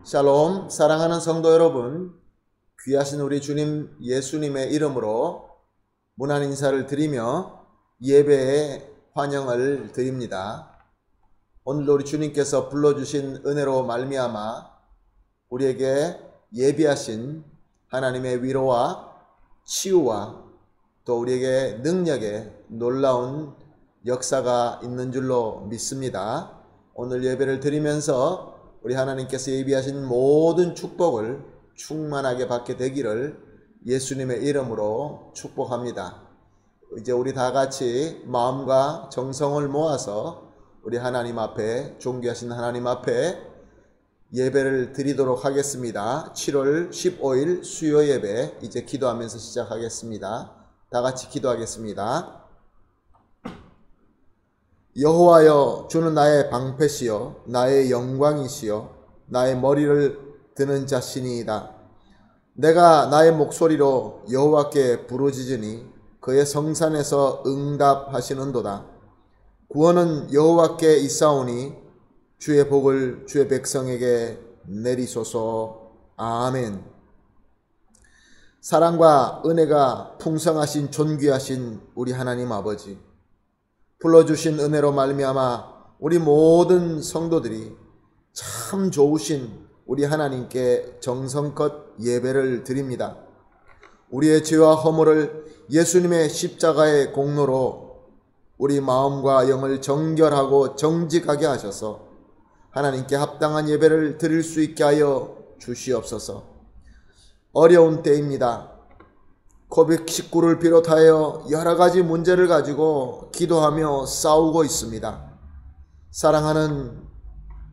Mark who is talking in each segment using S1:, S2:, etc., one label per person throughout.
S1: 샬롬, 사랑하는 성도 여러분, 귀하신 우리 주님 예수님의 이름으로 문안 인사를 드리며 예배에 환영을 드립니다. 오늘도 우리 주님께서 불러주신 은혜로 말미암아 우리에게 예비하신 하나님의 위로와 치유와 또 우리에게 능력의 놀라운 역사가 있는 줄로 믿습니다. 오늘 예배를 드리면서 우리 하나님께서 예비하신 모든 축복을 충만하게 받게 되기를 예수님의 이름으로 축복합니다. 이제 우리 다 같이 마음과 정성을 모아서 우리 하나님 앞에, 존귀하신 하나님 앞에 예배를 드리도록 하겠습니다. 7월 15일 수요 예배 이제 기도하면서 시작하겠습니다. 다 같이 기도하겠습니다. 여호와여, 주는 나의 방패시요 나의 영광이시요 나의 머리를 드는 자신이이다. 내가 나의 목소리로 여호와께 부르짖으니 그의 성산에서 응답하시는도다. 구원은 여호와께 있사오니 주의 복을 주의 백성에게 내리소서. 아멘. 사랑과 은혜가 풍성하신 존귀하신 우리 하나님 아버지, 불러주신 은혜로 말미암아 우리 모든 성도들이 참 좋으신 우리 하나님께 정성껏 예배를 드립니다. 우리의 죄와 허물을 예수님의 십자가의 공로로 우리 마음과 영을 정결하고 정직하게 하셔서 하나님께 합당한 예배를 드릴 수 있게 하여 주시옵소서. 어려운 때입니다. 코빅19를 비롯하여 여러 가지 문제를 가지고 기도하며 싸우고 있습니다. 사랑하는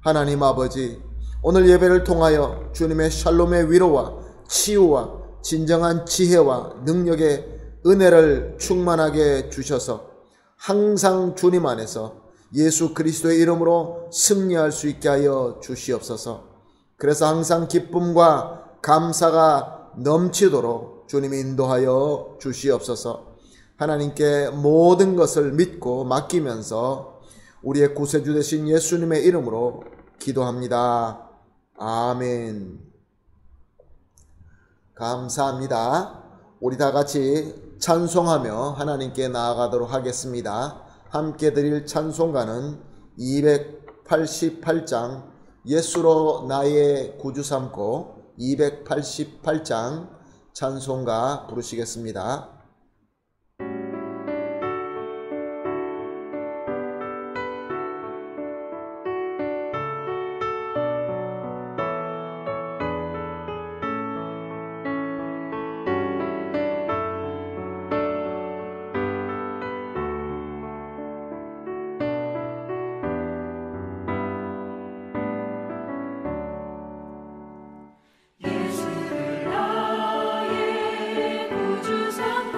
S1: 하나님 아버지, 오늘 예배를 통하여 주님의 샬롬의 위로와 치유와 진정한 지혜와 능력의 은혜를 충만하게 주셔서 항상 주님 안에서 예수 그리스도의 이름으로 승리할 수 있게 하여 주시옵소서. 그래서 항상 기쁨과 감사가 넘치도록 주님이 인도하여 주시옵소서. 하나님께 모든 것을 믿고 맡기면서 우리의 구세주 되신 예수님의 이름으로 기도합니다. 아멘. 감사합니다. 우리 다 같이 찬송하며 하나님께 나아가도록 하겠습니다. 함께 드릴 찬송가는 288장 예수로 나의 구주 삼고 288장 찬송가 부르시겠습니다.
S2: 예수를 나의 구주 삼고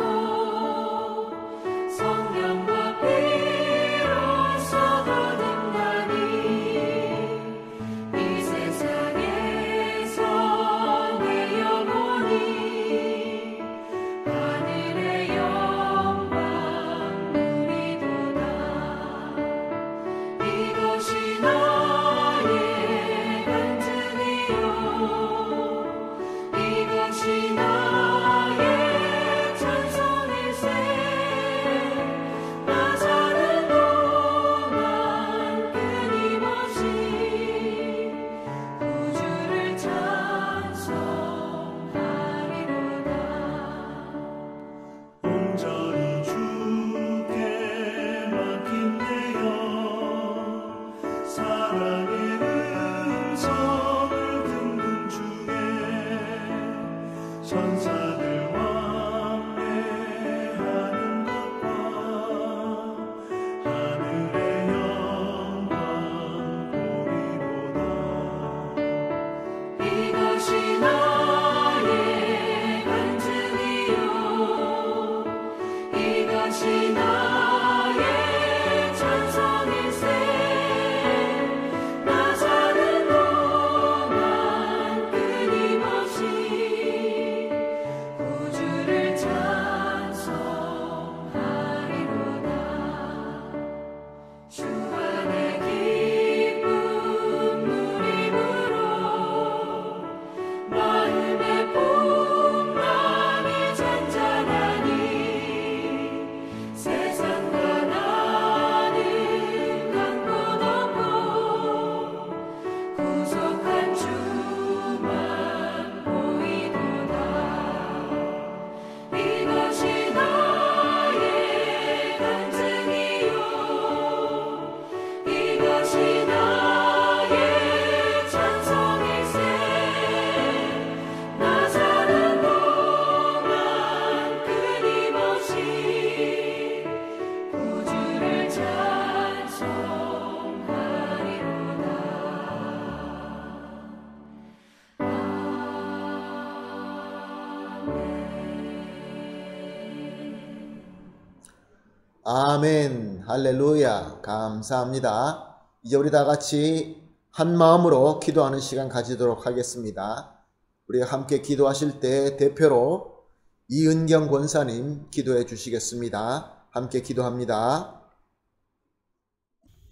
S1: 아멘. 할렐루야. 감사합니다. 이제 우리 다 같이 한 마음으로 기도하는 시간 가지도록 하겠습니다. 우리가 함께 기도하실 때 대표로 이은경 권사님 기도해 주시겠습니다. 함께 기도합니다.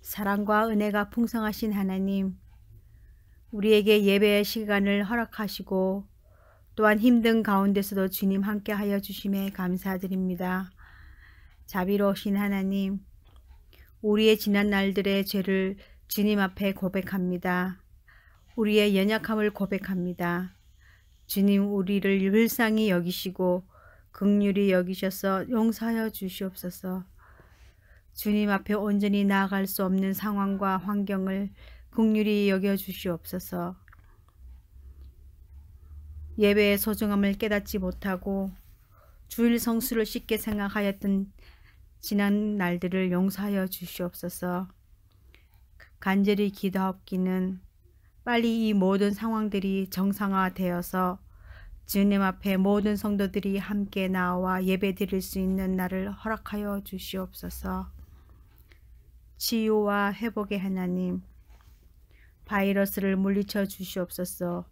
S2: 사랑과 은혜가 풍성하신 하나님, 우리에게 예배의 시간을 허락하시고 또한 힘든 가운데서도 주님 함께하여 주심에 감사드립니다. 자비로우신 하나님, 우리의 지난 날들의 죄를 주님 앞에 고백합니다. 우리의 연약함을 고백합니다. 주님, 우리를 불쌍히 여기시고 긍휼히 여기셔서 용서하여 주시옵소서. 주님 앞에 온전히 나아갈 수 없는 상황과 환경을 긍휼히 여겨 주시옵소서. 예배의 소중함을 깨닫지 못하고 주일 성수를 쉽게 생각하였던 지난 날들을 용서하여 주시옵소서. 간절히 기도하옵기는 빨리 이 모든 상황들이 정상화되어서 주님 앞에 모든 성도들이 함께 나와 예배 드릴 수 있는 날을 허락하여 주시옵소서. 치유와 회복의 하나님, 바이러스를 물리쳐 주시옵소서.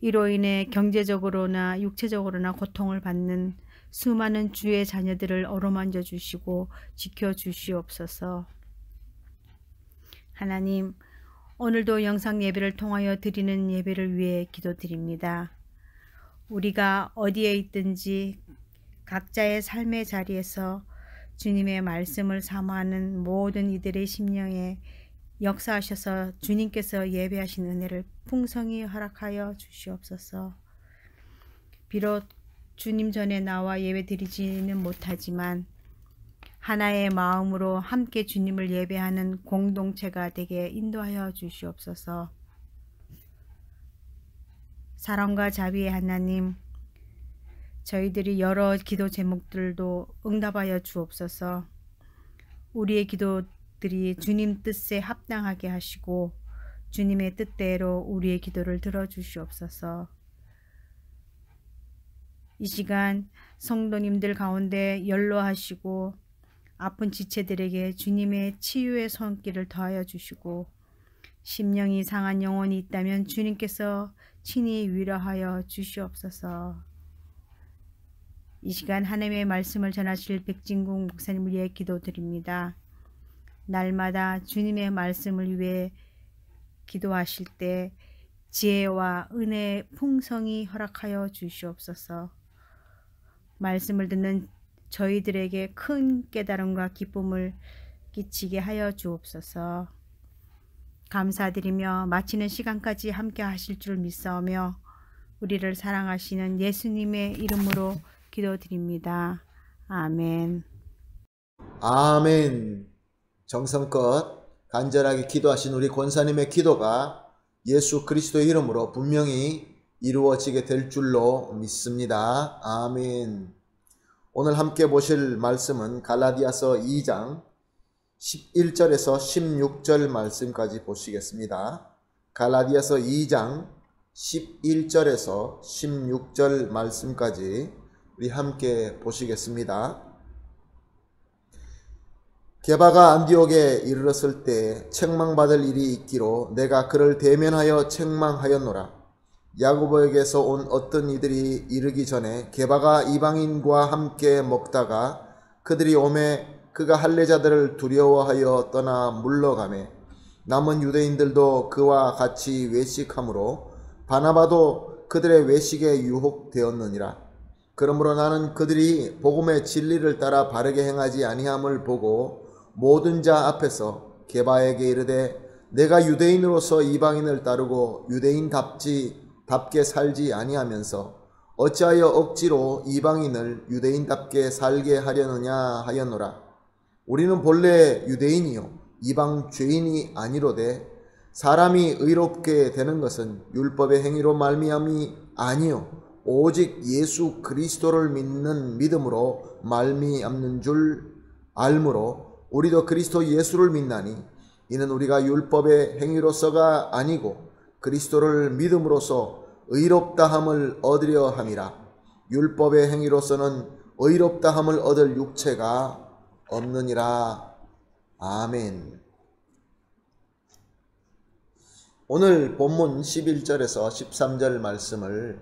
S2: 이로 인해 경제적으로나 육체적으로나 고통을 받는 수많은 주의 자녀들을 어루만져 주시고 지켜 주시옵소서. 하나님, 오늘도 영상 예배를 통하여 드리는 예배를 위해 기도드립니다. 우리가 어디에 있든지 각자의 삶의 자리에서 주님의 말씀을 사모하는 모든 이들의 심령에 역사하셔서 주님께서 예배하신 은혜를 풍성히 허락하여 주시옵소서. 비록 주님 전에 나와 예배 드리지는 못하지만 하나의 마음으로 함께 주님을 예배하는 공동체가 되게 인도하여 주시옵소서. 사랑과 자비의 하나님, 저희들이 여러 기도 제목들도 응답하여 주옵소서. 우리의 기도들이 주님 뜻에 합당하게 하시고 주님의 뜻대로 우리의 기도를 들어주시옵소서. 이 시간 성도님들 가운데 연로하시고 아픈 지체들에게 주님의 치유의 손길을 더하여 주시고 심령이 상한 영혼이 있다면 주님께서 친히 위로하여 주시옵소서. 이 시간 하나님의 말씀을 전하실 백진국 목사님을 위해 기도드립니다. 날마다 주님의 말씀을 위해 기도하실 때 지혜와 은혜의 풍성이 허락하여 주시옵소서. 말씀을 듣는 저희들에게 큰 깨달음과 기쁨을 끼치게 하여 주옵소서. 감사드리며 마치는 시간까지 함께 하실 줄 믿사오며 우리를 사랑하시는 예수님의 이름으로 기도드립니다. 아멘.
S1: 아멘. 정성껏 간절하게 기도하신 우리 권사님의 기도가 예수 그리스도의 이름으로 분명히 이루어지게 될 줄로 믿습니다. 아멘. 오늘 함께 보실 말씀은 갈라디아서 2장 11절에서 16절 말씀까지 보시겠습니다. 갈라디아서 2장 11절에서 16절 말씀까지 우리 함께 보시겠습니다. 게바가 안디옥에 이르렀을 때 책망받을 일이 있기로 내가 그를 대면하여 책망하였노라. 야고보에게서 온 어떤 이들이 이르기 전에 게바가 이방인과 함께 먹다가 그들이 오매 그가 할례자들을 두려워하여 떠나 물러가매 남은 유대인들도 그와 같이 외식하므로 바나바도 그들의 외식에 유혹되었느니라. 그러므로 나는 그들이 복음의 진리를 따라 바르게 행하지 아니함을 보고 모든 자 앞에서 게바에게 이르되 내가 유대인으로서 이방인을 따르고 유대인답게 살지 아니하면서 어찌하여 억지로 이방인을 유대인답게 살게 하려느냐 하였노라. 우리는 본래 유대인이요 이방 죄인이 아니로되 사람이 의롭게 되는 것은 율법의 행위로 말미암이 아니요 오직 예수 그리스도를 믿는 믿음으로 말미암는 줄 알므로 우리도 그리스도 예수를 믿나니 이는 우리가 율법의 행위로서가 아니고 그리스도를 믿음으로써 의롭다함을 얻으려 함이라. 율법의 행위로서는 의롭다함을 얻을 육체가 없느니라. 아멘. 오늘 본문 11절에서 13절 말씀을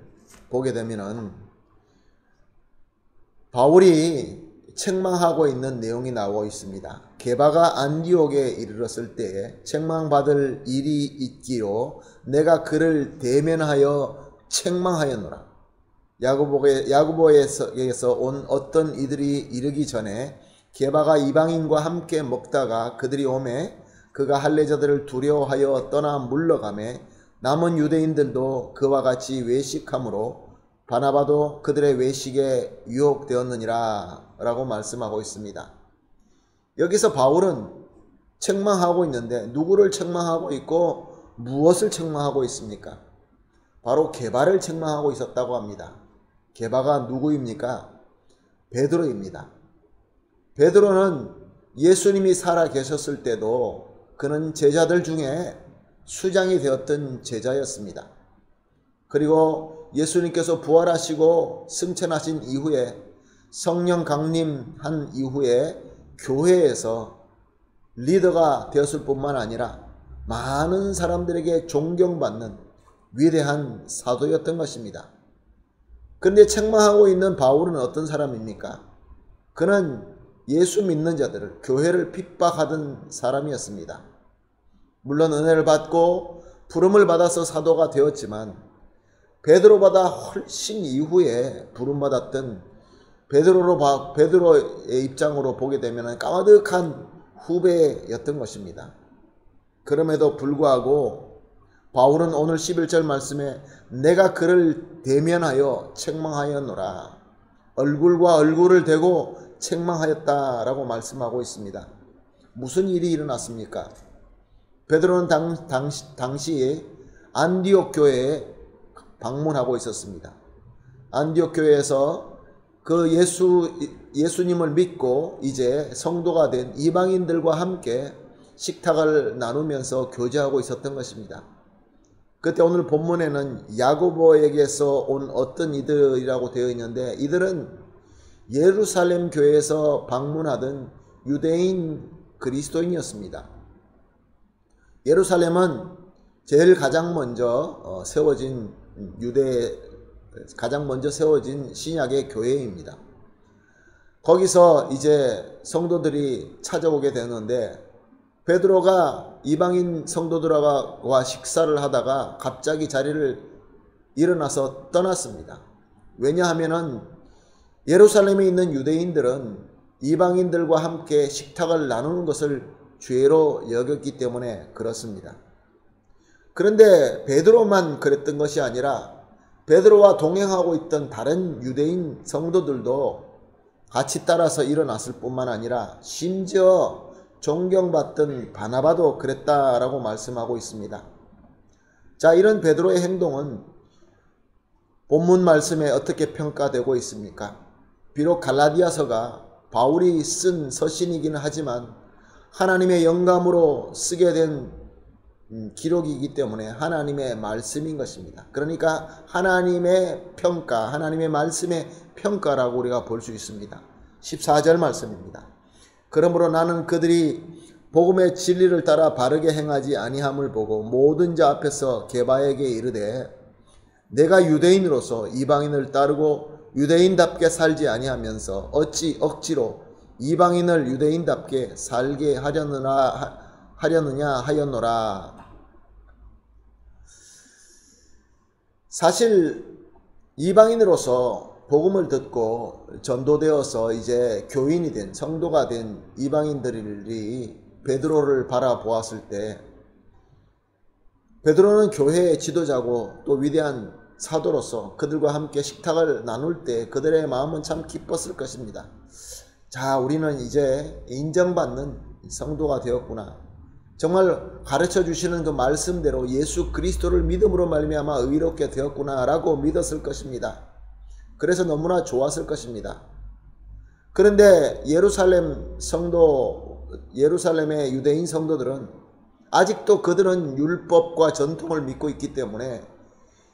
S1: 보게 되면은 바울이 책망하고 있는 내용이 나오고 있습니다. 게바가 안디옥에 이르렀을 때에 책망받을 일이 있기로 내가 그를 대면하여 책망하였노라. 야고보에서 온 어떤 이들이 이르기 전에 게바가 이방인과 함께 먹다가 그들이 오매 그가 할례자들을 두려워하여 떠나 물러가매 남은 유대인들도 그와 같이 외식함으로 바나바도 그들의 외식에 유혹되었느니라 라고 말씀하고 있습니다. 여기서 바울은 책망하고 있는데 누구를 책망하고 있고 무엇을 책망하고 있습니까? 바로 게바를 책망하고 있었다고 합니다. 게바가 누구입니까? 베드로입니다. 베드로는 예수님이 살아 계셨을 때도 그는 제자들 중에 수장이 되었던 제자였습니다. 그리고 예수님께서 부활하시고 승천하신 이후에 성령 강림한 이후에 교회에서 리더가 되었을 뿐만 아니라 많은 사람들에게 존경받는 위대한 사도였던 것입니다. 그런데 책망하고 있는 바울은 어떤 사람입니까? 그는 예수 믿는 자들을, 교회를 핍박하던 사람이었습니다. 물론 은혜를 받고 부름을 받아서 사도가 되었지만 베드로보다 훨씬 이후에 부름받았던 베드로의 입장으로 보게 되면 까마득한 후배였던 것입니다. 그럼에도 불구하고 바울은 오늘 11절 말씀에 내가 그를 대면하여 책망하였노라. 얼굴과 얼굴을 대고 책망하였다라고 말씀하고 있습니다. 무슨 일이 일어났습니까? 베드로는 당시 안디옥 교회에 방문하고 있었습니다. 안디옥 교회에서 그 예수님을 믿고 이제 성도가 된 이방인들과 함께 식탁을 나누면서 교제하고 있었던 것입니다. 그때 오늘 본문에는 야고보에게서 온 어떤 이들이라고 되어 있는데 이들은 예루살렘 교회에서 방문하던 유대인 그리스도인이었습니다. 예루살렘은 제일 가장 먼저 세워진 신약의 교회입니다. 거기서 이제 성도들이 찾아오게 되는데 베드로가 이방인 성도들과 식사를 하다가 갑자기 자리를 일어나서 떠났습니다. 왜냐하면은 예루살렘에 있는 유대인들은 이방인들과 함께 식탁을 나누는 것을 죄로 여겼기 때문에 그렇습니다. 그런데 베드로만 그랬던 것이 아니라 베드로와 동행하고 있던 다른 유대인 성도들도 같이 따라서 일어났을 뿐만 아니라 심지어 존경받던 바나바도 그랬다라고 말씀하고 있습니다. 자, 이런 베드로의 행동은 본문 말씀에 어떻게 평가되고 있습니까? 비록 갈라디아서가 바울이 쓴 서신이기는 하지만 하나님의 영감으로 쓰게 된 기록이기 때문에 하나님의 말씀인 것입니다. 그러니까 하나님의 평가, 하나님의 말씀의 평가라고 우리가 볼 수 있습니다. 14절 말씀입니다. 그러므로 나는 그들이 복음의 진리를 따라 바르게 행하지 아니함을 보고 모든 자 앞에서 게바에게 이르되 내가 유대인으로서 이방인을 따르고 유대인답게 살지 아니하면서 어찌 억지로 이방인을 유대인답게 살게 하려느냐 하였노라. 사실 이방인으로서 복음을 듣고 전도되어서 이제 교인이 된 성도가 된 이방인들이 베드로를 바라보았을 때 베드로는 교회의 지도자고 또 위대한 사도로서 그들과 함께 식탁을 나눌 때 그들의 마음은 참 기뻤을 것입니다. 자, 우리는 이제 인정받는 성도가 되었구나. 정말 가르쳐 주시는 그 말씀대로 예수 그리스도를 믿음으로 말미암아 의롭게 되었구나 라고 믿었을 것입니다. 그래서 너무나 좋았을 것입니다. 그런데 예루살렘의 유대인 성도들은 아직도 그들은 율법과 전통을 믿고 있기 때문에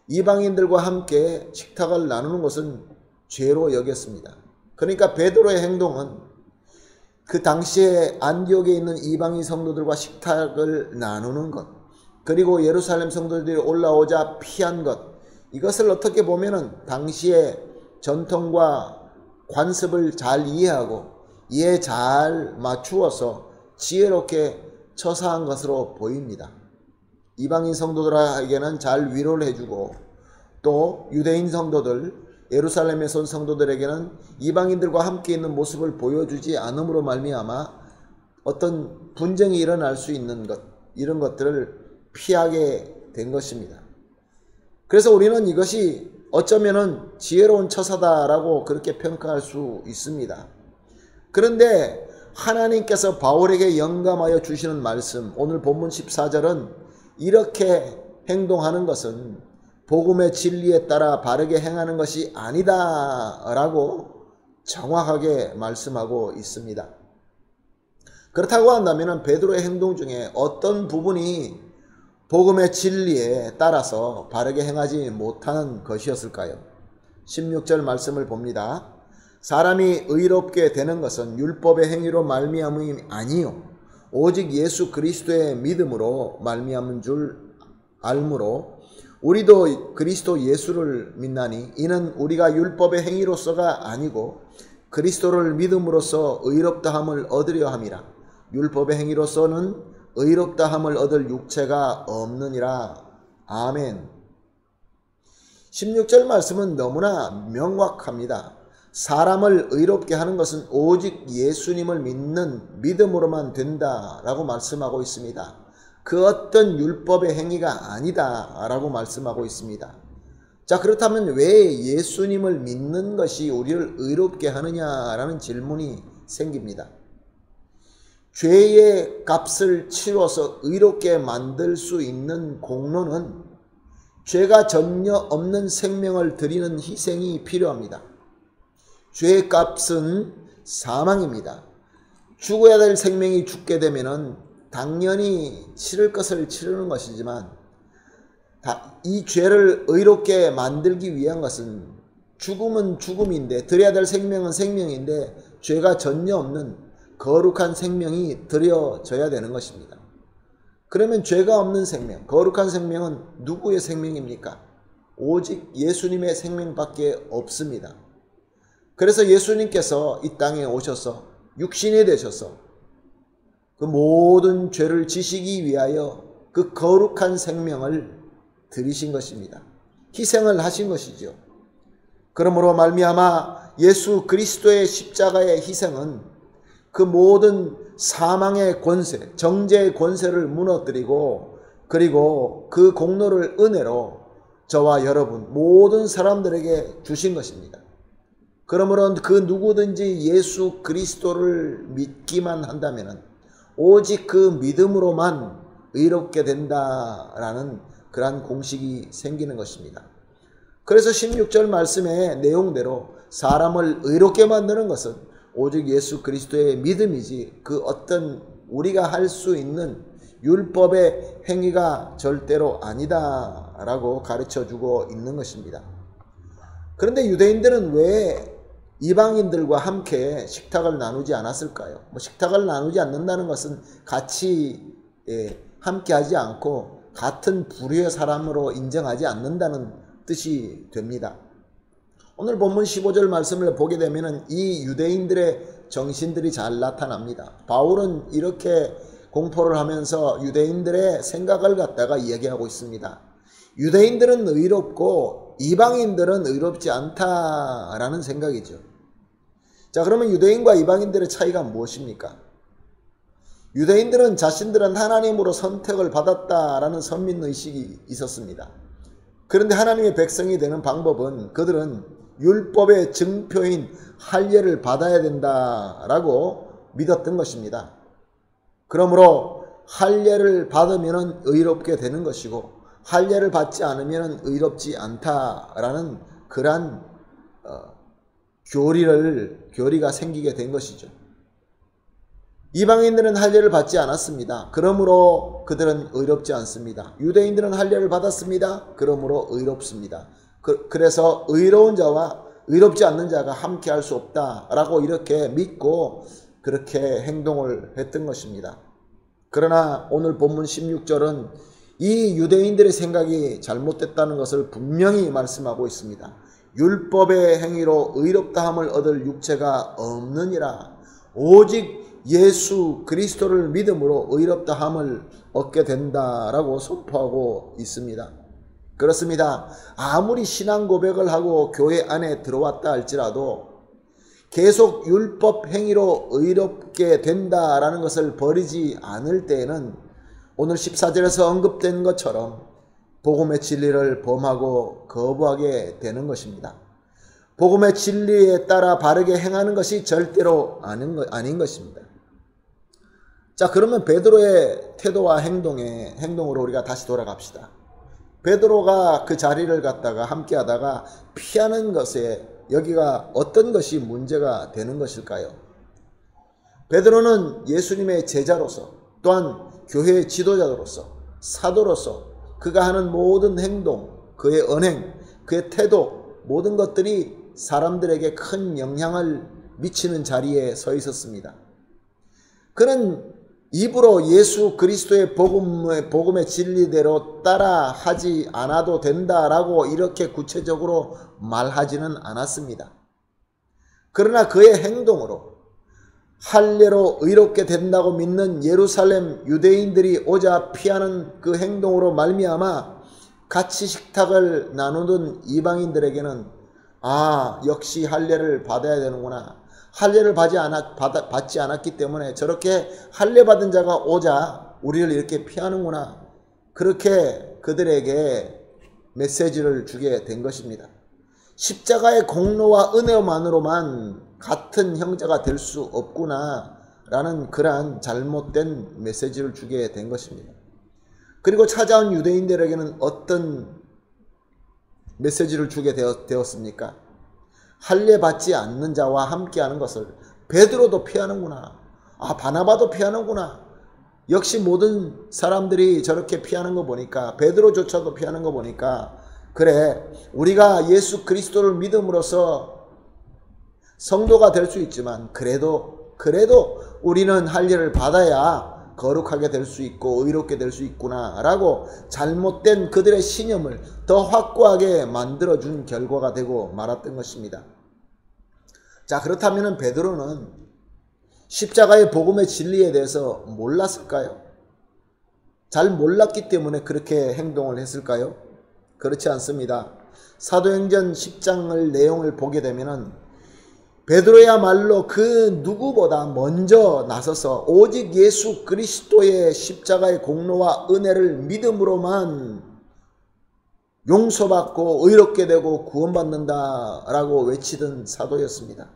S1: 이방인들과 함께 식탁을 나누는 것은 죄로 여겼습니다. 그러니까 베드로의 행동은 그 당시에 안디옥에 있는 이방인 성도들과 식탁을 나누는 것, 그리고 예루살렘 성도들이 올라오자 피한 것, 이것을 어떻게 보면은 당시의 전통과 관습을 잘 이해하고 이해 잘 맞추어서 지혜롭게 처사한 것으로 보입니다. 이방인 성도들에게는 잘 위로를 해주고, 또 유대인 성도들, 예루살렘에 온 성도들에게는 이방인들과 함께 있는 모습을 보여주지 않음으로 말미암아 어떤 분쟁이 일어날 수 있는 것, 이런 것들을 피하게 된 것입니다. 그래서 우리는 이것이 어쩌면은 지혜로운 처사다라고 그렇게 평가할 수 있습니다. 그런데 하나님께서 바울에게 영감하여 주시는 말씀, 오늘 본문 14절은 이렇게 행동하는 것은 복음의 진리에 따라 바르게 행하는 것이 아니다 라고 정확하게 말씀하고 있습니다. 그렇다고 한다면 베드로의 행동 중에 어떤 부분이 복음의 진리에 따라서 바르게 행하지 못하는 것이었을까요? 16절 말씀을 봅니다. 사람이 의롭게 되는 것은 율법의 행위로 말미암음이 아니요 오직 예수 그리스도의 믿음으로 말미암은 줄 알므로 우리도 그리스도 예수를 믿나니 이는 우리가 율법의 행위로서가 아니고 그리스도를 믿음으로써 의롭다함을 얻으려 함이라. 율법의 행위로서는 의롭다함을 얻을 육체가 없느니라. 아멘. 16절 말씀은 너무나 명확합니다. 사람을 의롭게 하는 것은 오직 예수님을 믿는 믿음으로만 된다라고 말씀하고 있습니다. 그 어떤 율법의 행위가 아니다라고 말씀하고 있습니다. 자, 그렇다면 왜 예수님을 믿는 것이 우리를 의롭게 하느냐라는 질문이 생깁니다. 죄의 값을 치러서 의롭게 만들 수 있는 공로는 죄가 전혀 없는 생명을 드리는 희생이 필요합니다. 죄의 값은 사망입니다. 죽어야 될 생명이 죽게 되면은 당연히 치를 것을 치르는 것이지만 이 죄를 의롭게 만들기 위한 것은 죽음은 죽음인데 드려야 될 생명은 생명인데 죄가 전혀 없는 거룩한 생명이 드려져야 되는 것입니다. 그러면 죄가 없는 생명, 거룩한 생명은 누구의 생명입니까? 오직 예수님의 생명밖에 없습니다. 그래서 예수님께서 이 땅에 오셔서 육신이 되셔서 그 모든 죄를 지시기 위하여 그 거룩한 생명을 드리신 것입니다. 희생을 하신 것이죠. 그러므로 말미암아 예수 그리스도의 십자가의 희생은 그 모든 사망의 권세, 정죄의 권세를 무너뜨리고 그리고 그 공로를 은혜로 저와 여러분 모든 사람들에게 주신 것입니다. 그러므로 그 누구든지 예수 그리스도를 믿기만 한다면 오직 그 믿음으로만 의롭게 된다라는 그러한 공식이 생기는 것입니다. 그래서 16절 말씀의 내용대로 사람을 의롭게 만드는 것은 오직 예수 그리스도의 믿음이지 그 어떤 우리가 할 수 있는 율법의 행위가 절대로 아니다라고 가르쳐주고 있는 것입니다. 그런데 유대인들은 왜 이방인들과 함께 식탁을 나누지 않았을까요? 식탁을 나누지 않는다는 것은 같이 함께 하지 않고 같은 부류의 사람으로 인정하지 않는다는 뜻이 됩니다. 오늘 본문 15절 말씀을 보게 되면 이 유대인들의 정신들이 잘 나타납니다. 바울은 이렇게 공포를 하면서 유대인들의 생각을 갖다가 이야기하고 있습니다. 유대인들은 의롭고 이방인들은 의롭지 않다라는 생각이죠. 자, 그러면 유대인과 이방인들의 차이가 무엇입니까? 유대인들은 자신들은 하나님으로 선택을 받았다라는 선민의식이 있었습니다. 그런데 하나님의 백성이 되는 방법은 그들은 율법의 증표인 할례를 받아야 된다라고 믿었던 것입니다. 그러므로 할례를 받으면 의롭게 되는 것이고 할례를 받지 않으면 의롭지 않다라는 그러한 교리가 생기게 된 것이죠. 이방인들은 할례를 받지 않았습니다. 그러므로 그들은 의롭지 않습니다. 유대인들은 할례를 받았습니다. 그러므로 의롭습니다. 그래서 의로운 자와 의롭지 않는 자가 함께 할 수 없다라고 이렇게 믿고 그렇게 행동을 했던 것입니다. 그러나 오늘 본문 16절은 이 유대인들의 생각이 잘못됐다는 것을 분명히 말씀하고 있습니다. 율법의 행위로 의롭다함을 얻을 육체가 없느니라. 오직 예수 그리스도를 믿음으로 의롭다함을 얻게 된다라고 선포하고 있습니다. 그렇습니다. 아무리 신앙 고백을 하고 교회 안에 들어왔다 할지라도 계속 율법 행위로 의롭게 된다라는 것을 버리지 않을 때에는 오늘 14절에서 언급된 것처럼 복음의 진리를 범하고 거부하게 되는 것입니다. 복음의 진리에 따라 바르게 행하는 것이 절대로 아닌 것입니다. 자, 그러면 베드로의 태도와 행동으로 우리가 다시 돌아갑시다. 베드로가 그 자리를 갖다가 함께 하다가 피하는 것에 여기가 어떤 것이 문제가 되는 것일까요? 베드로는 예수님의 제자로서 또한 교회의 지도자로서 사도로서 그가 하는 모든 행동, 그의 언행, 그의 태도 모든 것들이 사람들에게 큰 영향을 미치는 자리에 서 있었습니다. 그는 입으로 예수 그리스도의 복음의 진리대로 따라 하지 않아도 된다라고 이렇게 구체적으로 말하지는 않았습니다. 그러나 그의 행동으로 할례로 의롭게 된다고 믿는 예루살렘 유대인들이 오자 피하는 그 행동으로 말미암아 같이 식탁을 나누던 이방인들에게는 역시 할례를 받아야 되는구나. 할례를 받지 않았기 때문에 저렇게 할례 받은 자가 오자 우리를 이렇게 피하는구나. 그렇게 그들에게 메시지를 주게 된 것입니다. 십자가의 공로와 은혜만으로만 같은 형제가 될 수 없구나 라는 그러한 잘못된 메시지를 주게 된 것입니다. 그리고 찾아온 유대인들에게는 어떤 메시지를 주게 되었습니까? 할례 받지 않는 자와 함께하는 것을 베드로도 피하는구나. 바나바도 피하는구나. 역시 모든 사람들이 저렇게 피하는 거 보니까 베드로조차도 피하는 거 보니까 그래, 우리가 예수 그리스도를 믿음으로써 성도가 될 수 있지만 그래도 우리는 할례를 받아야 거룩하게 될 수 있고 의롭게 될 수 있구나 라고 잘못된 그들의 신념을 더 확고하게 만들어준 결과가 되고 말았던 것입니다. 자, 그렇다면 베드로는 십자가의 복음의 진리에 대해서 몰랐을까요? 잘 몰랐기 때문에 그렇게 행동을 했을까요? 그렇지 않습니다. 사도행전 10장의 내용을 보게 되면은 베드로야말로 그 누구보다 먼저 나서서 오직 예수 그리스도의 십자가의 공로와 은혜를 믿음으로만 용서받고 의롭게 되고 구원받는다라고 외치던 사도였습니다.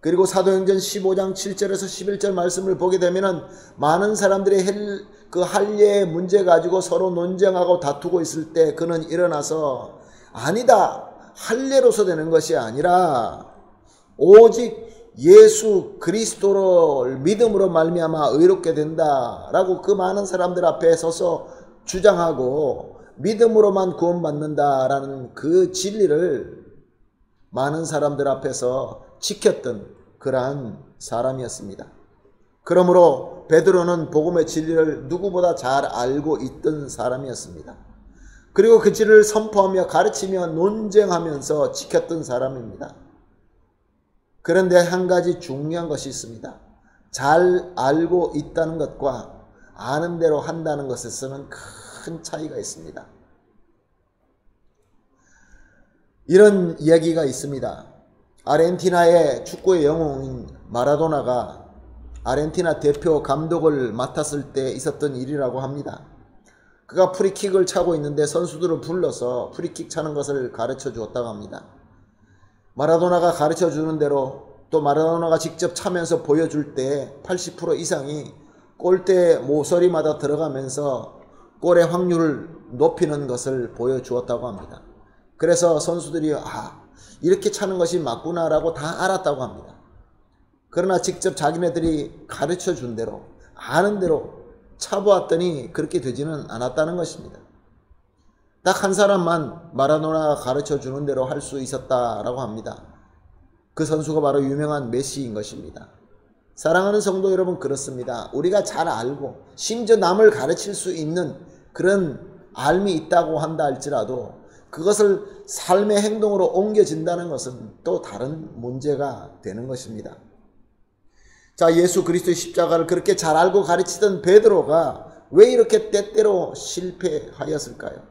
S1: 그리고 사도행전 15장 7절에서 11절 말씀을 보게 되면은 많은 사람들이 그 할례의 문제 가지고 서로 논쟁하고 다투고 있을 때 그는 일어나서 아니다, 할례로서 되는 것이 아니라 오직 예수 그리스도를 믿음으로 말미암아 의롭게 된다라고 그 많은 사람들 앞에 서서 주장하고 믿음으로만 구원받는다라는 그 진리를 많은 사람들 앞에서 지켰던 그러한 사람이었습니다. 그러므로 베드로는 복음의 진리를 누구보다 잘 알고 있던 사람이었습니다. 그리고 그 진리를 선포하며 가르치며 논쟁하면서 지켰던 사람입니다. 그런데 한 가지 중요한 것이 있습니다. 잘 알고 있다는 것과 아는 대로 한다는 것에서는 큰 차이가 있습니다. 이런 이야기가 있습니다. 아르헨티나의 축구의 영웅인 마라도나가 아르헨티나 대표 감독을 맡았을 때 있었던 일이라고 합니다. 그가 프리킥을 차고 있는데 선수들을 불러서 프리킥 차는 것을 가르쳐 주었다고 합니다. 마라도나가 가르쳐 주는 대로 또 마라도나가 직접 차면서 보여줄 때 80% 이상이 골대 모서리마다 들어가면서 골의 확률을 높이는 것을 보여주었다고 합니다. 그래서 선수들이 이렇게 차는 것이 맞구나라고 다 알았다고 합니다. 그러나 직접 자기네들이 가르쳐 준 대로 아는 대로 차보았더니 그렇게 되지는 않았다는 것입니다. 딱 한 사람만 마라도나가 가르쳐 주는 대로 할 수 있었다라고 합니다. 그 선수가 바로 유명한 메시인 것입니다. 사랑하는 성도 여러분, 그렇습니다. 우리가 잘 알고 심지어 남을 가르칠 수 있는 그런 알미 있다고 한다 할지라도 그것을 삶의 행동으로 옮겨진다는 것은 또 다른 문제가 되는 것입니다. 자, 예수 그리스도의 십자가를 그렇게 잘 알고 가르치던 베드로가 왜 이렇게 때때로 실패하였을까요?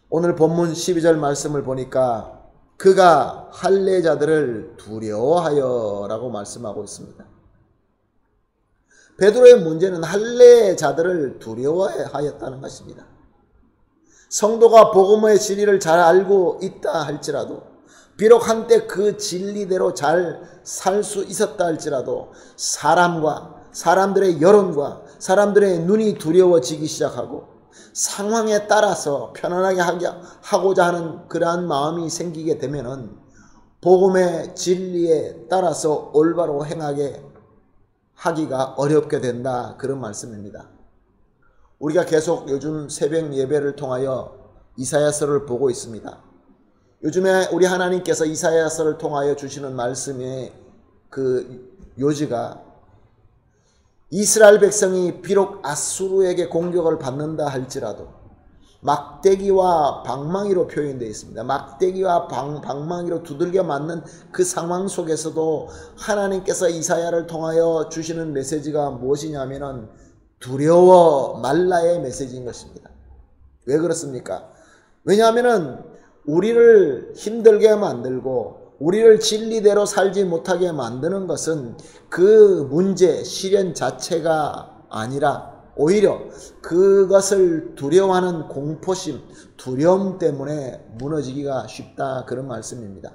S1: 오늘 본문 12절 말씀을 보니까 그가 할례자들을 두려워하여 라고 말씀하고 있습니다. 베드로의 문제는 할례자들을 두려워하였다는 것입니다. 성도가 복음의 진리를 잘 알고 있다 할지라도, 비록 한때 그 진리대로 잘 살 수 있었다 할지라도 사람들의 여론과 사람들의 눈이 두려워지기 시작하고 상황에 따라서 편안하게 하고자 하는 그러한 마음이 생기게 되면은 복음의 진리에 따라서 올바로 행하게 하기가 어렵게 된다, 그런 말씀입니다. 우리가 계속 요즘 새벽 예배를 통하여 이사야서를 보고 있습니다. 요즘에 우리 하나님께서 이사야서를 통하여 주시는 말씀의 그 요지가 이스라엘 백성이 비록 아수르에게 공격을 받는다 할지라도 막대기와 방망이로 표현되어 있습니다. 막대기와 방망이로 두들겨 맞는 그 상황 속에서도 하나님께서 이사야를 통하여 주시는 메시지가 무엇이냐면은 두려워 말라의 메시지인 것입니다. 왜 그렇습니까? 왜냐하면은 우리를 힘들게 만들고 우리를 진리대로 살지 못하게 만드는 것은 그 문제, 시련 자체가 아니라 오히려 그것을 두려워하는 공포심, 두려움 때문에 무너지기가 쉽다, 그런 말씀입니다.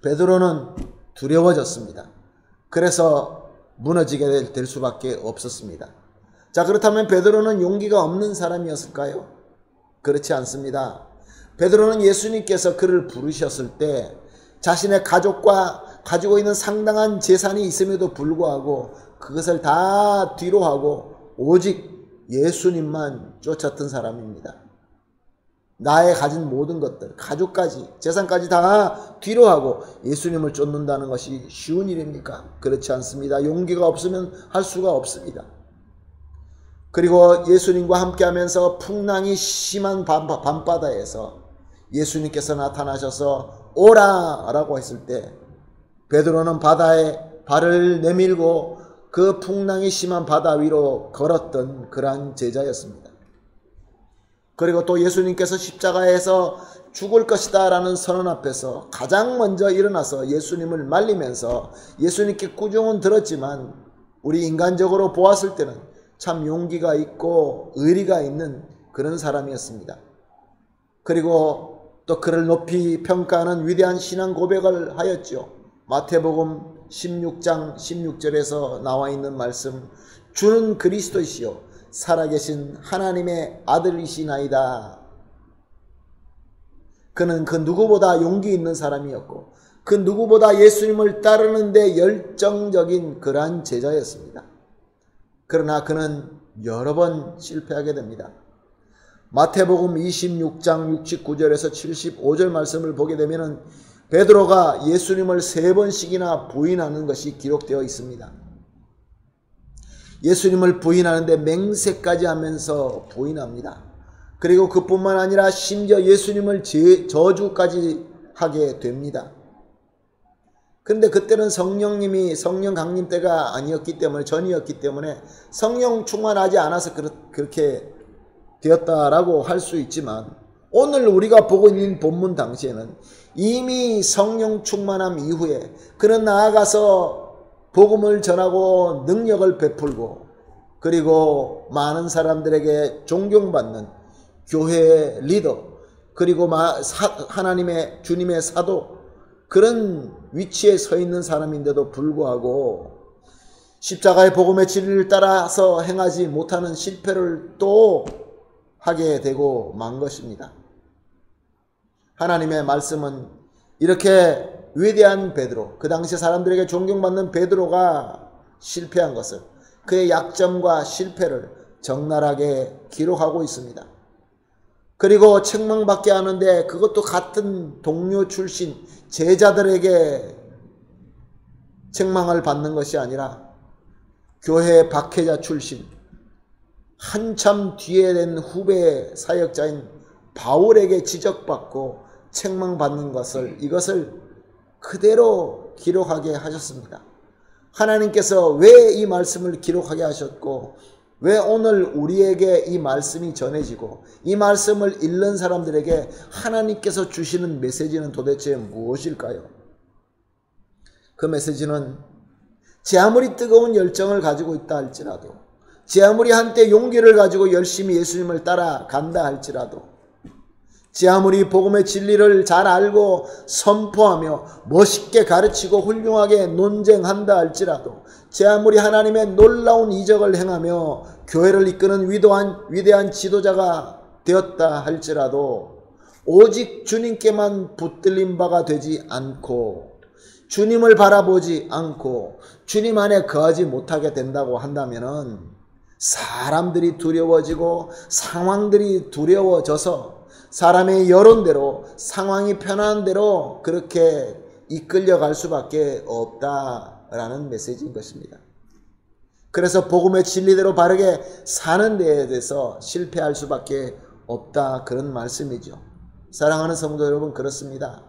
S1: 베드로는 두려워졌습니다. 그래서 무너지게 될 수밖에 없었습니다. 자, 그렇다면 베드로는 용기가 없는 사람이었을까요? 그렇지 않습니다. 베드로는 예수님께서 그를 부르셨을 때 자신의 가족과 가지고 있는 상당한 재산이 있음에도 불구하고 그것을 다 뒤로하고 오직 예수님만 쫓았던 사람입니다. 나의 가진 모든 것들, 가족까지, 재산까지 다 뒤로하고 예수님을 쫓는다는 것이 쉬운 일입니까? 그렇지 않습니다. 용기가 없으면 할 수가 없습니다. 그리고 예수님과 함께하면서 풍랑이 심한 밤바다에서 예수님께서 나타나셔서 오라 라고 했을 때 베드로는 바다에 발을 내밀고 그 풍랑이 심한 바다 위로 걸었던 그러한 제자였습니다. 그리고 또 예수님께서 십자가에서 죽을 것이다 라는 선언 앞에서 가장 먼저 일어나서 예수님을 말리면서 예수님께 꾸중은 들었지만 우리 인간적으로 보았을 때는 참 용기가 있고 의리가 있는 그런 사람이었습니다. 그리고 또 그를 높이 평가하는 위대한 신앙 고백을 하였죠. 마태복음 16장 16절에서 나와 있는 말씀, 주는 그리스도이시요 살아계신 하나님의 아들이시나이다. 그는 그 누구보다 용기 있는 사람이었고 그 누구보다 예수님을 따르는 데 열정적인 그러한 제자였습니다. 그러나 그는 여러 번 실패하게 됩니다. 마태복음 26장 69절에서 75절 말씀을 보게 되면 베드로가 예수님을 3번씩이나 부인하는 것이 기록되어 있습니다. 예수님을 부인하는데 맹세까지 하면서 부인합니다. 그리고 그뿐만 아니라 심지어 예수님을 저주까지 하게 됩니다. 그런데 그때는 성령 강림 때가 아니었기 때문에, 전이었기 때문에 성령 충만하지 않아서 그렇게 되었다라고 할 수 있지만 오늘 우리가 보고 있는 본문 당시에는 이미 성령 충만함 이후에 그는 나아가서 복음을 전하고 능력을 베풀고 그리고 많은 사람들에게 존경받는 교회 리더, 그리고 하나님의 주님의 사도, 그런 위치에 서 있는 사람인데도 불구하고 십자가의 복음의 진리를 따라서 행하지 못하는 실패를 또 하게 되고 만 것입니다. 하나님의 말씀은 이렇게 위대한 베드로, 그 당시 사람들에게 존경받는 베드로가 실패한 것을, 그의 약점과 실패를 적나라하게 기록하고 있습니다. 그리고 책망받게 하는데 그것도 같은 동료 출신 제자들에게 책망을 받는 것이 아니라 교회 박해자 출신, 한참 뒤에 된 후배 사역자인 바울에게 지적받고 책망받는 이것을 그대로 기록하게 하셨습니다. 하나님께서 왜 이 말씀을 기록하게 하셨고, 왜 오늘 우리에게 이 말씀이 전해지고 이 말씀을 읽는 사람들에게 하나님께서 주시는 메시지는 도대체 무엇일까요? 그 메시지는 제 아무리 뜨거운 열정을 가지고 있다 할지라도, 제 아무리 한때 용기를 가지고 열심히 예수님을 따라간다 할지라도, 제 아무리 복음의 진리를 잘 알고 선포하며 멋있게 가르치고 훌륭하게 논쟁한다 할지라도, 제 아무리 하나님의 놀라운 이적을 행하며 교회를 이끄는 위대한 지도자가 되었다 할지라도, 오직 주님께만 붙들린 바가 되지 않고 주님을 바라보지 않고 주님 안에 거하지 못하게 된다고 한다면은 사람들이 두려워지고 상황들이 두려워져서 사람의 여론대로, 상황이 편한 대로 그렇게 이끌려갈 수밖에 없다라는 메시지인 것입니다. 그래서 복음의 진리대로 바르게 사는 데에 대해서 실패할 수밖에 없다, 그런 말씀이죠. 사랑하는 성도 여러분, 그렇습니다.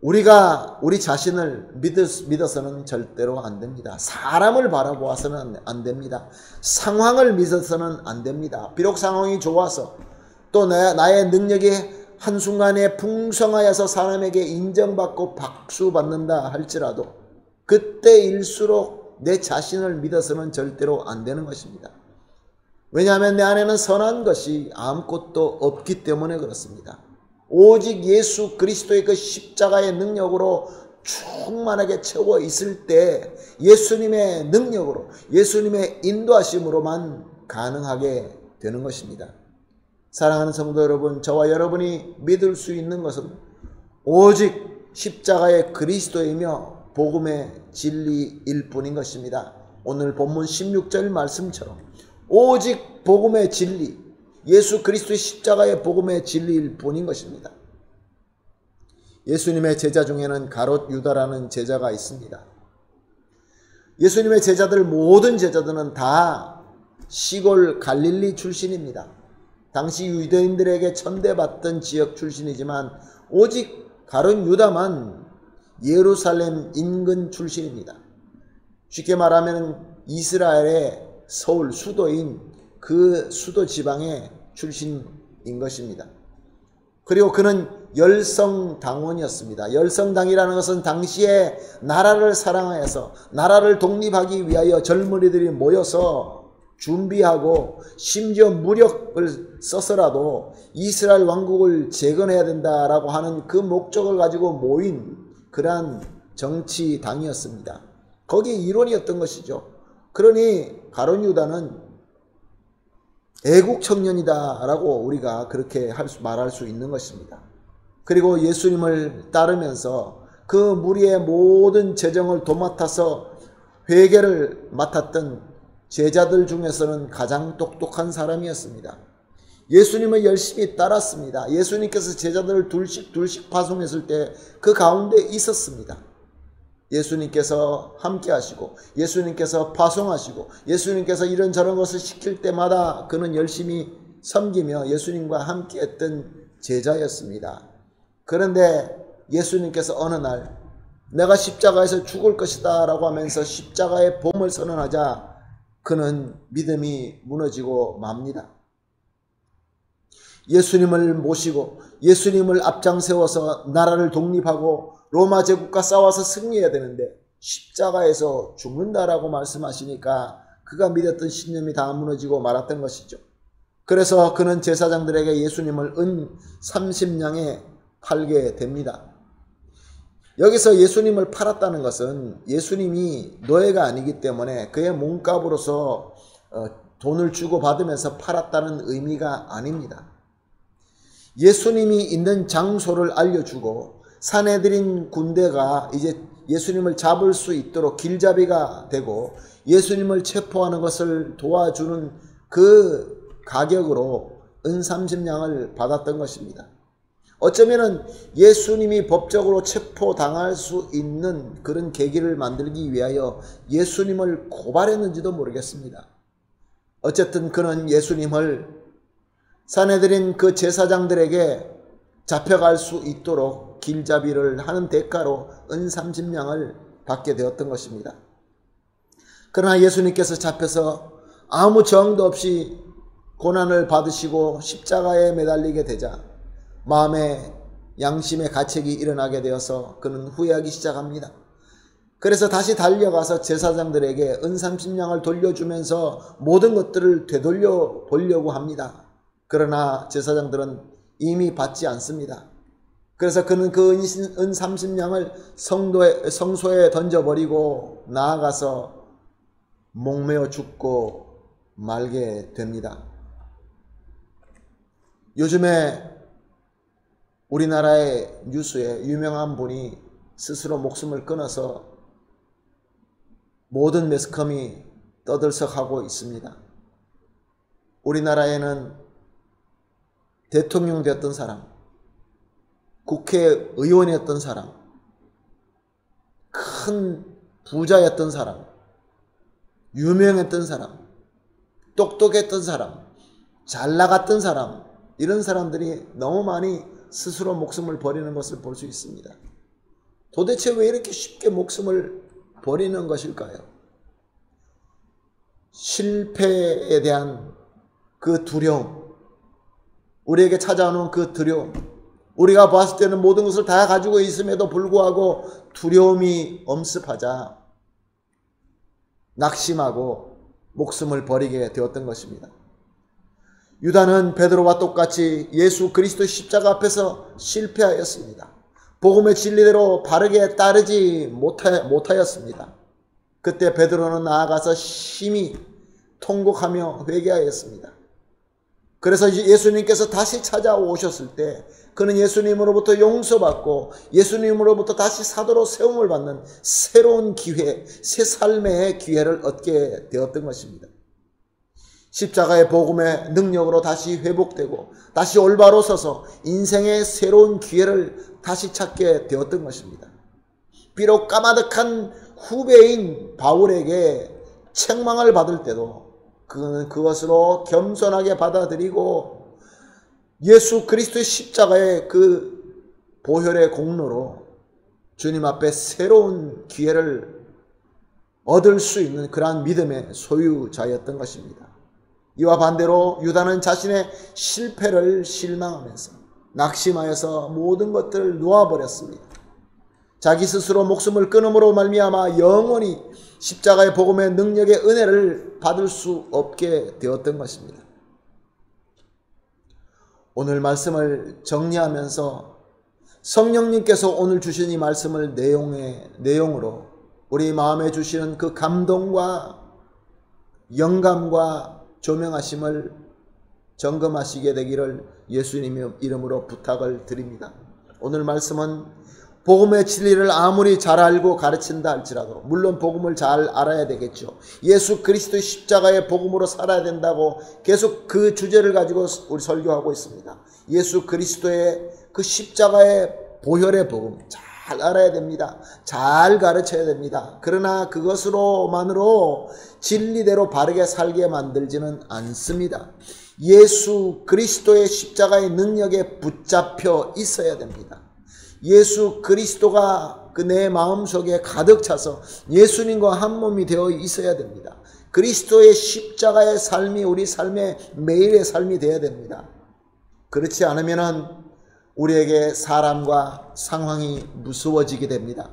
S1: 우리가 우리 자신을 믿어서는 절대로 안 됩니다. 사람을 바라보아서는 안 됩니다. 상황을 믿어서는 안 됩니다. 비록 상황이 좋아서 또 나의 능력이 한순간에 풍성하여서 사람에게 인정받고 박수받는다 할지라도 그때일수록 내 자신을 믿어서는 절대로 안 되는 것입니다. 왜냐하면 내 안에는 선한 것이 아무것도 없기 때문에 그렇습니다. 오직 예수 그리스도의 그 십자가의 능력으로 충만하게 채워 있을 때 예수님의 능력으로, 예수님의 인도하심으로만 가능하게 되는 것입니다. 사랑하는 성도 여러분, 저와 여러분이 믿을 수 있는 것은 오직 십자가의 그리스도이며 복음의 진리일 뿐인 것입니다. 오늘 본문 16절 말씀처럼 오직 복음의 진리, 예수 그리스도의 십자가의 복음의 진리일 뿐인 것입니다. 예수님의 제자 중에는 가롯 유다라는 제자가 있습니다. 예수님의 제자들, 모든 제자들은 다 시골 갈릴리 출신입니다. 당시 유대인들에게 천대받던 지역 출신이지만 오직 가룟 유다만 예루살렘 인근 출신입니다. 쉽게 말하면 이스라엘의 서울, 수도인 그 수도 지방의 출신인 것입니다. 그리고 그는 열성당원이었습니다. 열성당이라는 것은 당시에 나라를 사랑하여서 나라를 독립하기 위하여 젊은이들이 모여서 준비하고 심지어 무력을 써서라도 이스라엘 왕국을 재건해야 된다라고 하는 그 목적을 가지고 모인 그러한 정치당이었습니다. 거기에 이론이었던 것이죠. 그러니 가룟 유다는 애국 청년이다라고 우리가 그렇게 말할 수 있는 것입니다. 그리고 예수님을 따르면서 그 무리의 모든 재정을 도맡아서 회계를 맡았던 제자들 중에서는 가장 똑똑한 사람이었습니다. 예수님을 열심히 따랐습니다. 예수님께서 제자들을 둘씩 파송했을 때 그 가운데 있었습니다. 예수님께서 함께 하시고 예수님께서 파송하시고 예수님께서 이런저런 것을 시킬 때마다 그는 열심히 섬기며 예수님과 함께 했던 제자였습니다. 그런데 예수님께서 어느 날 내가 십자가에서 죽을 것이다 라고 하면서 십자가의 복음을 선언하자 그는 믿음이 무너지고 맙니다. 예수님을 모시고 예수님을 앞장 세워서 나라를 독립하고 로마 제국과 싸워서 승리해야 되는데 십자가에서 죽는다라고 말씀하시니까 그가 믿었던 신념이 다 무너지고 말았던 것이죠. 그래서 그는 제사장들에게 예수님을 은 30냥에 팔게 됩니다. 여기서 예수님을 팔았다는 것은 예수님이 노예가 아니기 때문에 그의 몸값으로서 돈을 주고 받으면서 팔았다는 의미가 아닙니다. 예수님이 있는 장소를 알려주고 사내들인 군대가 이제 예수님을 잡을 수 있도록 길잡이가 되고 예수님을 체포하는 것을 도와주는 그 가격으로 은 30냥을 받았던 것입니다. 어쩌면은 예수님이 법적으로 체포당할 수 있는 그런 계기를 만들기 위하여 예수님을 고발했는지도 모르겠습니다. 어쨌든 그는 예수님을 사내들인 그 제사장들에게 잡혀갈 수 있도록 길잡이를 하는 대가로 은 30냥을 받게 되었던 것입니다. 그러나 예수님께서 잡혀서 아무 정도 없이 고난을 받으시고 십자가에 매달리게 되자 마음에 양심의 가책이 일어나게 되어서 그는 후회하기 시작합니다. 그래서 다시 달려가서 제사장들에게 은 30냥을 돌려주면서 모든 것들을 되돌려 보려고 합니다. 그러나 제사장들은 이미 받지 않습니다. 그래서 그는 그 은 30냥을 성소에 던져버리고 나아가서 목매어 죽고 말게 됩니다. 요즘에 우리나라의 뉴스에 유명한 분이 스스로 목숨을 끊어서 모든 매스컴이 떠들썩하고 있습니다. 우리나라에는 대통령 되었던 사람, 국회의원이었던 사람, 큰 부자였던 사람, 유명했던 사람, 똑똑했던 사람, 잘 나갔던 사람, 이런 사람들이 너무 많이 스스로 목숨을 버리는 것을 볼 수 있습니다. 도대체 왜 이렇게 쉽게 목숨을 버리는 것일까요? 실패에 대한 그 두려움, 우리에게 찾아오는 그 두려움, 우리가 봤을 때는 모든 것을 다 가지고 있음에도 불구하고 두려움이 엄습하자 낙심하고 목숨을 버리게 되었던 것입니다. 유다는 베드로와 똑같이 예수 그리스도 십자가 앞에서 실패하였습니다. 복음의 진리대로 바르게 따르지 못하였습니다. 그때 베드로는 나아가서 심히 통곡하며 회개하였습니다. 그래서 예수님께서 다시 찾아오셨을 때 그는 예수님으로부터 용서받고 예수님으로부터 다시 사도로 세움을 받는 새로운 기회, 새 삶의 기회를 얻게 되었던 것입니다. 십자가의 복음의 능력으로 다시 회복되고 다시 올바로 서서 인생의 새로운 기회를 다시 찾게 되었던 것입니다. 비록 까마득한 후배인 바울에게 책망을 받을 때도 그는 그것으로 겸손하게 받아들이고 예수 그리스도의 십자가의 그 보혈의 공로로 주님 앞에 새로운 기회를 얻을 수 있는 그러한 믿음의 소유자였던 것입니다. 이와 반대로 유다는 자신의 실패를 실망하면서 낙심하여서 모든 것들을 놓아버렸습니다. 자기 스스로 목숨을 끊음으로 말미암아 영원히 십자가의 복음의 능력의 은혜를 받을 수 없게 되었던 것입니다. 오늘 말씀을 정리하면서 성령님께서 오늘 주신 이 말씀을 내용으로 우리 마음에 주시는 그 감동과 영감과 조명하심을 점검하시게 되기를 예수님의 이름으로 부탁을 드립니다. 오늘 말씀은 복음의 진리를 아무리 잘 알고 가르친다 할지라도 물론 복음을 잘 알아야 되겠죠. 예수 그리스도의 십자가의 복음으로 살아야 된다고 계속 그 주제를 가지고 우리 설교하고 있습니다. 예수 그리스도의 그 십자가의 보혈의 복음 잘 알아야 됩니다. 잘 가르쳐야 됩니다. 그러나 그것으로만으로 진리대로 바르게 살게 만들지는 않습니다. 예수 그리스도의 십자가의 능력에 붙잡혀 있어야 됩니다. 예수 그리스도가 그 내 마음속에 가득 차서 예수님과 한 몸이 되어 있어야 됩니다. 그리스도의 십자가의 삶이 우리 삶의 매일의 삶이 되어야 됩니다. 그렇지 않으면 우리에게 사람과 상황이 무서워지게 됩니다.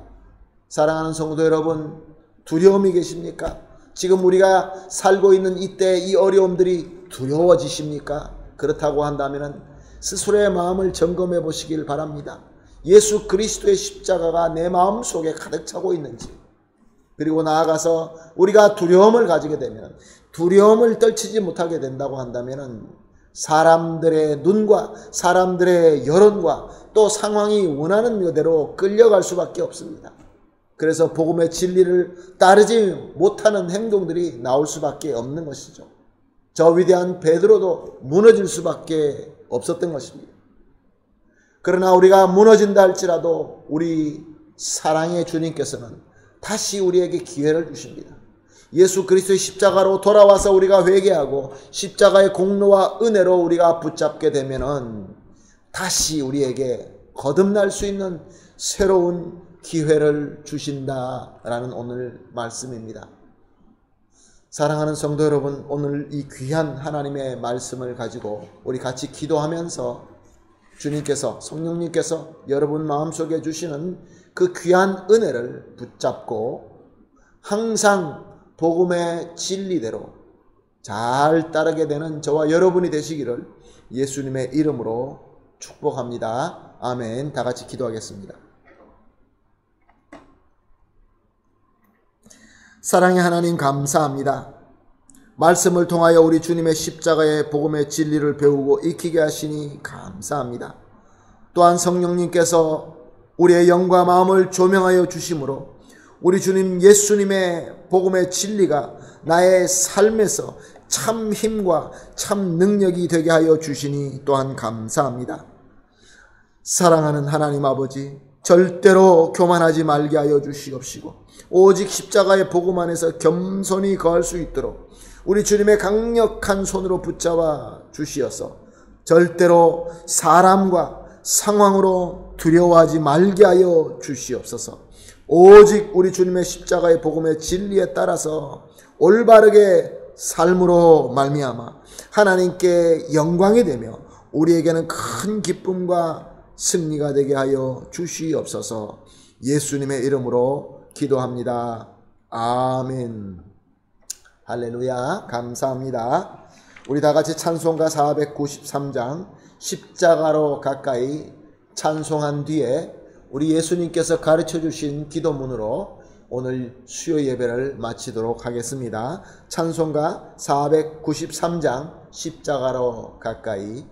S1: 사랑하는 성도 여러분, 두려움이 계십니까? 지금 우리가 살고 있는 이때 이 어려움들이 두려워지십니까? 그렇다고 한다면 스스로의 마음을 점검해 보시길 바랍니다. 예수 그리스도의 십자가가 내 마음속에 가득 차고 있는지, 그리고 나아가서 우리가 두려움을 가지게 되면 두려움을 떨치지 못하게 된다고 한다면 사람들의 눈과 사람들의 여론과 또 상황이 원하는 그대로 끌려갈 수밖에 없습니다. 그래서 복음의 진리를 따르지 못하는 행동들이 나올 수밖에 없는 것이죠. 저 위대한 베드로도 무너질 수밖에 없었던 것입니다. 그러나 우리가 무너진다 할지라도 우리 사랑의 주님께서는 다시 우리에게 기회를 주십니다. 예수 그리스도의 십자가로 돌아와서 우리가 회개하고 십자가의 공로와 은혜로 우리가 붙잡게 되면은 다시 우리에게 거듭날 수 있는 새로운 기회를 주신다라는 오늘 말씀입니다. 사랑하는 성도 여러분, 오늘 이 귀한 하나님의 말씀을 가지고 우리 같이 기도하면서 주님께서, 성령님께서 여러분 마음속에 주시는 그 귀한 은혜를 붙잡고 항상 복음의 진리대로 잘 따르게 되는 저와 여러분이 되시기를 예수님의 이름으로 축복합니다. 아멘. 다 같이 기도하겠습니다. 사랑의 하나님 감사합니다. 말씀을 통하여 우리 주님의 십자가의 복음의 진리를 배우고 익히게 하시니 감사합니다. 또한 성령님께서 우리의 영과 마음을 조명하여 주심으로 우리 주님 예수님의 복음의 진리가 나의 삶에서 참 힘과 참 능력이 되게 하여 주시니 또한 감사합니다. 사랑하는 하나님 아버지, 절대로 교만하지 말게 하여 주시옵시고 오직 십자가의 복음 안에서 겸손히 거할 수 있도록 우리 주님의 강력한 손으로 붙잡아 주시어서 절대로 사람과 상황으로 두려워하지 말게 하여 주시옵소서. 오직 우리 주님의 십자가의 복음의 진리에 따라서 올바르게 삶으로 말미암아 하나님께 영광이 되며 우리에게는 큰 기쁨과 승리가 되게 하여 주시옵소서. 예수님의 이름으로 기도합니다. 아멘. 할렐루야. 감사합니다. 우리 다 같이 찬송가 493장 십자가로 가까이 찬송한 뒤에 우리 예수님께서 가르쳐 주신 기도문으로 오늘 수요 예배를 마치도록 하겠습니다. 찬송가 493장 십자가로 가까이.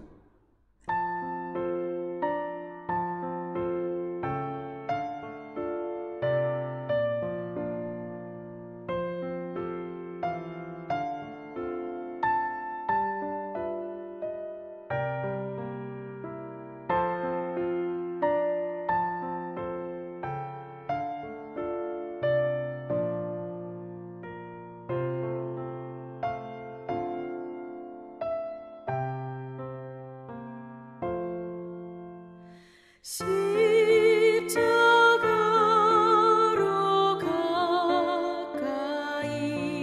S3: 십자가로 가까이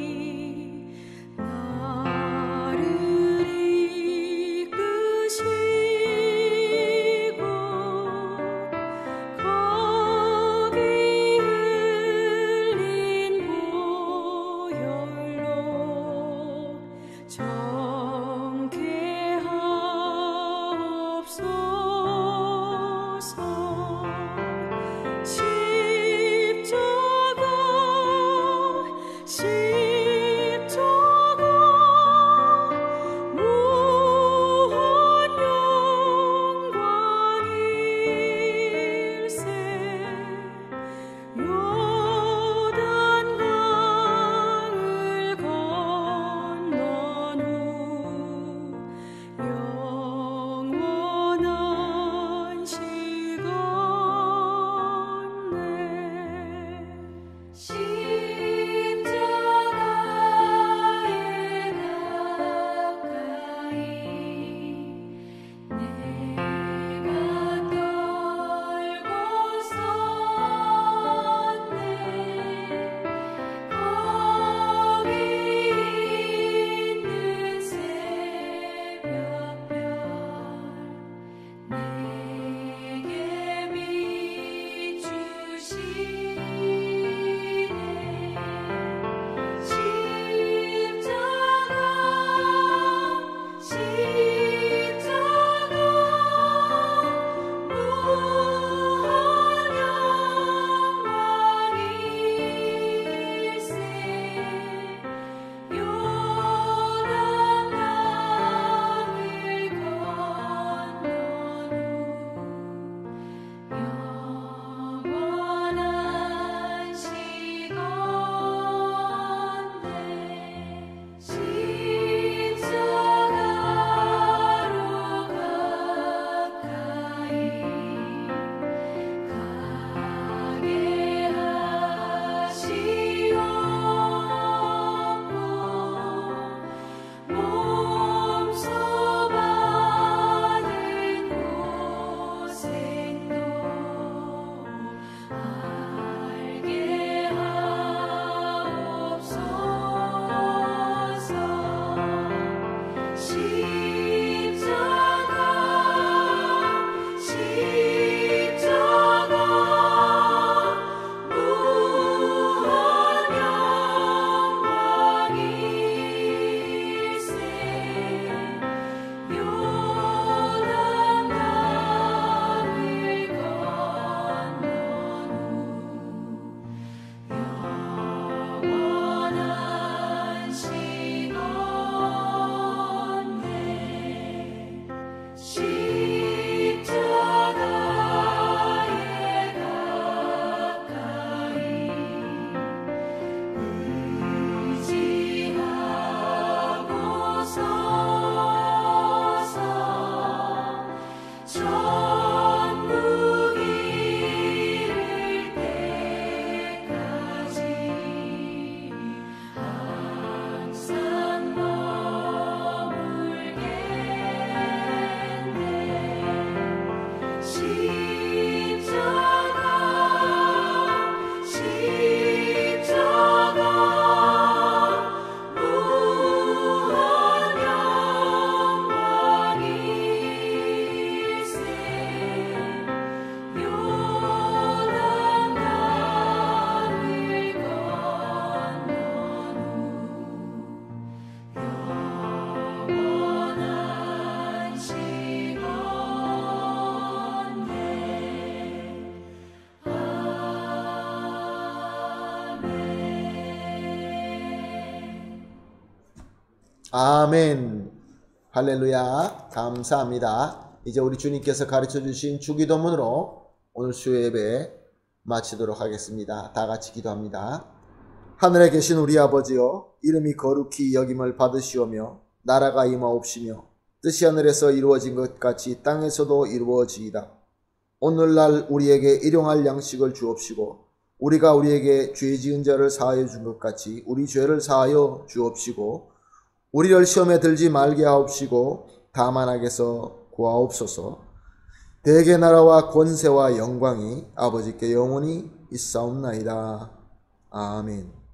S3: 나를 이끄시고 거기 흘린 보혈로 정케하옵소서.
S1: 아멘. 할렐루야. 감사합니다. 이제 우리 주님께서 가르쳐 주신 주기도문으로 오늘 수요 예배 마치도록 하겠습니다. 다 같이 기도합니다. 하늘에 계신 우리 아버지여, 이름이 거룩히 여김을 받으시오며 나라가 임하옵시며 뜻이 하늘에서 이루어진 것 같이 땅에서도 이루어지이다. 오늘날 우리에게 일용할 양식을 주옵시고 우리가 우리에게 죄 지은 자를 사하여 준 것 같이 우리 죄를 사하여 주옵시고 우리를 시험에 들지 말게 하옵시고 다만 악에서 구하옵소서. 대개 나라와 권세와 영광이 아버지께 영원히 있사옵나이다. 아멘.